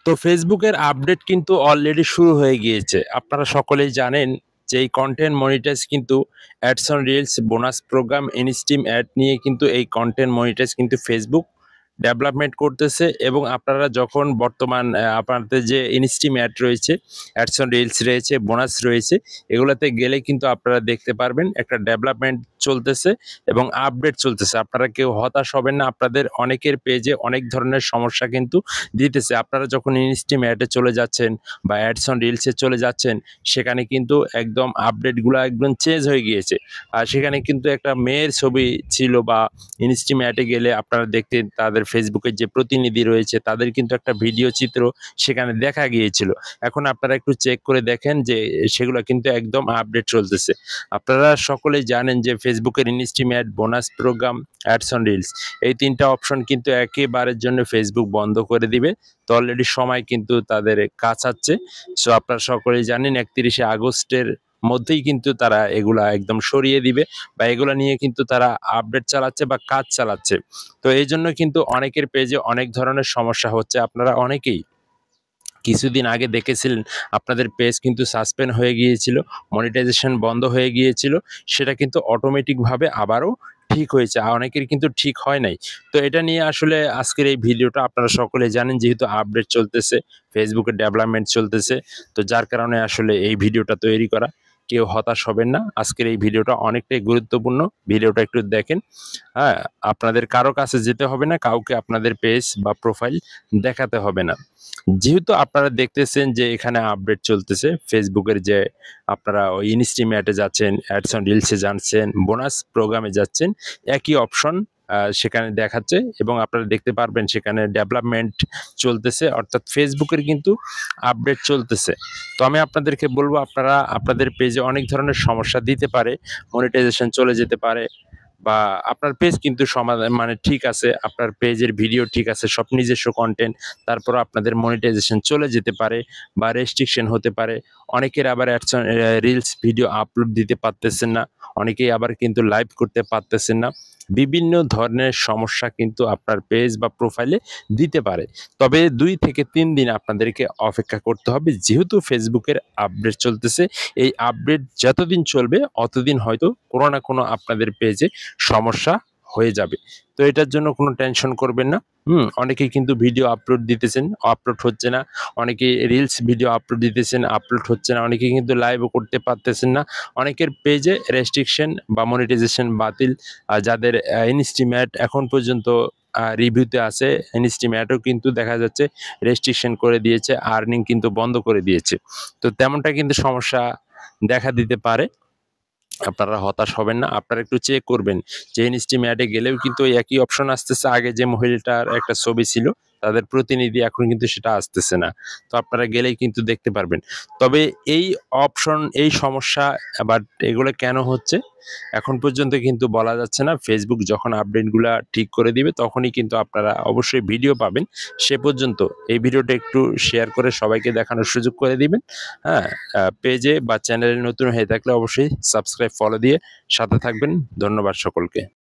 তো ফেসবুকের আপডেট কিন্তু অলরেডি শুরু হয়ে গিয়েছে। আপনারা সকলেই জানেন যে এই কন্টেন্ট মনিটাইজ কিন্তু ads on reels, bonus program, instream ad নিয়ে কিন্তু এই কন্টেন্ট মনিটাইজ কিন্তু ফেসবুক ডেভেলপমেন্ট করতেছে। এবং আপনারা যখন বর্তমান আপনাদের যে ইনস্ট্রিম অ্যাড রয়েছে, অ্যাডস অন রিলস রয়েছে, বোনাস রয়েছে, এগুলাতে গেলে কিন্তু আপনারা দেখতে পারবেন একটা ডেভেলপমেন্ট চলতেছে এবং আপডেট চলতেছে। আপনারা কেউ হতাশ হবেন না। আপনাদের অনেকের পেজে অনেক ধরনের সমস্যা কিন্তু দিতেছে। আপনারা যখন ইনস্ট্রিম অ্যাডে চলে যাচ্ছেন বা অ্যাডস অন রিলসে চলে যাচ্ছেন, সেখানে কিন্তু একদম আপডেটগুলো একদম চেঞ্জ হয়ে গিয়েছে। আর সেখানে কিন্তু একটা মেয়ের ছবি ছিল, বা ইনস্ট্রিম অ্যাডে গেলে আপনারা দেখতেন তাদের ফেসবুকের যে প্রতিনিধি রয়েছে তাদের কিন্তু একটা ভিডিও চিত্র সেখানে দেখা গিয়েছিল। এখন আপনারা একটু চেক করে দেখেন যে সেগুলো কিন্তু একদম আপডেট চলতেছে। আপনারা সকলেই জানেন যে ফেসবুকের instream ad, bonus program, ads on reels, এই তিনটা অপশন কিন্তু একেবারের জন্য ফেসবুক বন্ধ করে দিবে। তো অলরেডি সময় কিন্তু তাদের কাছাচ্ছে। সো আপনারা সকলেই জানেন 31শে আগস্টের মধ্যেই কিন্তু তারা এগুলা একদম সরিয়ে দিবে, বা এগুলা নিয়ে কিন্তু তারা আপডেট চালাচ্ছে বা কাজ চালাচ্ছে। তো এই জন্য কিন্তু অনেকের পেজে অনেক ধরনের সমস্যা হচ্ছে। আপনারা অনেকেই কিছুদিন আগে দেখেছিলেন আপনাদের পেজ কিন্তু সাসপেন্ড হয়ে গিয়েছিল, মনিটাইজেশন বন্ধ হয়ে গিয়েছিল। সেটা কিন্তু অটোমেটিকভাবে আবারও ঠিক হয়েছে, আর অনেকের কিন্তু ঠিক হয় নাই। তো এটা নিয়ে আসলে আজকের এই ভিডিওটা আপনারা সকলে জানেন, যেহেতু আপডেট চলতেছে, ফেসবুকের ডেভেলপমেন্ট চলতেছে, তো যার কারণে আসলে এই ভিডিওটা তৈরি করা। কেউ হতাশ হবেন না, আজকের এই ভিডিওটা অনেকটাই গুরুত্বপূর্ণ। ভিডিওটা একটু দেখেন। হ্যাঁ, আপনাদের কারো কাছে যেতে হবে না, কাউকে আপনাদের পেজ বা প্রোফাইল দেখাতে হবে না। যেহেতু আপনারা দেখতেছেন যে এখানে আপডেট চলতেছে ফেসবুকের, যে আপনারা ওই ইনস্ট্রিম অ্যাডে যাচ্ছেন, অ্যাডস অন রিলসে যাচ্ছেন, বোনাস প্রোগ্রামে যাচ্ছেন, একই অপশন সেখানে দেখাচ্ছে এবং আপনারা দেখতে পারবেন সেখানে ডেভেলপমেন্ট চলতেছে, অর্থাৎ ফেসবুকের কিন্তু আপডেট চলতেছে। তো আমি আপনাদেরকে বলবো, আপনারা আপনাদের পেজে অনেক ধরনের সমস্যা দিতে পারে, মনিটাইজেশন চলে যেতে পারে, বা আপনার পেজ কিন্তু সমাধান মানে ঠিক আছে, আপনার পেজের ভিডিও ঠিক আছে, সব নিজস্ব কন্টেন্ট, তারপর আপনাদের মনিটাইজেশন চলে যেতে পারে বা রেস্ট্রিকশন হতে পারে। অনেকের আবার রিলস ভিডিও আপলোড দিতে পারতেছেন না, অনেকেই আবার কিন্তু লাইভ করতে পারতেছেন না। বিভিন্ন ধরনের সমস্যা কিন্তু আপনার পেজ বা প্রোফাইলে দিতে পারে। তবে 2 থেকে 3 দিন আপনাদেরকে অপেক্ষা করতে হবে, যেহেতু ফেসবুকের আপডেট চলতেছে। এই আপডেট যতদিন চলবে অতদিন হয়তো কোনো না কোনো আপনাদের পেজে সমস্যা হয়ে যাবে। তো এটার জন্য কোনো টেনশন করবেন না। অনেকেই কিন্তু ভিডিও আপলোড দিতেছেন, আপলোড হচ্ছে না। অনেকে রিলস ভিডিও আপলোড দিতেছেন, আপলোড হচ্ছে না। অনেকে কিন্তু লাইভও করতে পারতেছেন না। অনেকের পেজে রেস্ট্রিকশন বা মনিটাইজেশন বাতিল। যাদের ইনস্ট্রিম অ্যাড এখন পর্যন্ত রিভিউতে আছে, ইনস্ট্রিম অ্যাডও কিন্তু দেখা যাচ্ছে রেস্ট্রিকশন করে দিয়েছে, আর্নিং কিন্তু বন্ধ করে দিয়েছে। তো তেমনটা কিন্তু সমস্যা দেখা দিতে পারে। আপনারা হতাশ হবেন না। আপনারা একটু চেক করবেন যে ইনস্ট্রিম অ্যাডে গেলেও কিন্তু ওই একই অপশন আসতেছে। আগে যে মহিলাটার একটা ছবি ছিল, তাদের প্রতিনিধি, এখন কিন্তু সেটা আসতেছে না। তো আপনারা গেলেই কিন্তু দেখতে পারবেন। তবে এই অপশন, এই সমস্যা, বাট এগুলো কেন হচ্ছে এখন পর্যন্ত কিন্তু বলা যাচ্ছে না। ফেসবুক যখন আপডেটগুলা ঠিক করে দিবে তখনই কিন্তু আপনারা অবশ্যই ভিডিও পাবেন। সে পর্যন্ত এই ভিডিওটা একটু শেয়ার করে সবাইকে দেখানোর সুযোগ করে দিবেন। হ্যাঁ, পেজে বা চ্যানেলে নতুন হয়ে থাকলে অবশ্যই সাবস্ক্রাইব, ফলো দিয়ে সাথে থাকবেন। ধন্যবাদ সকলকে।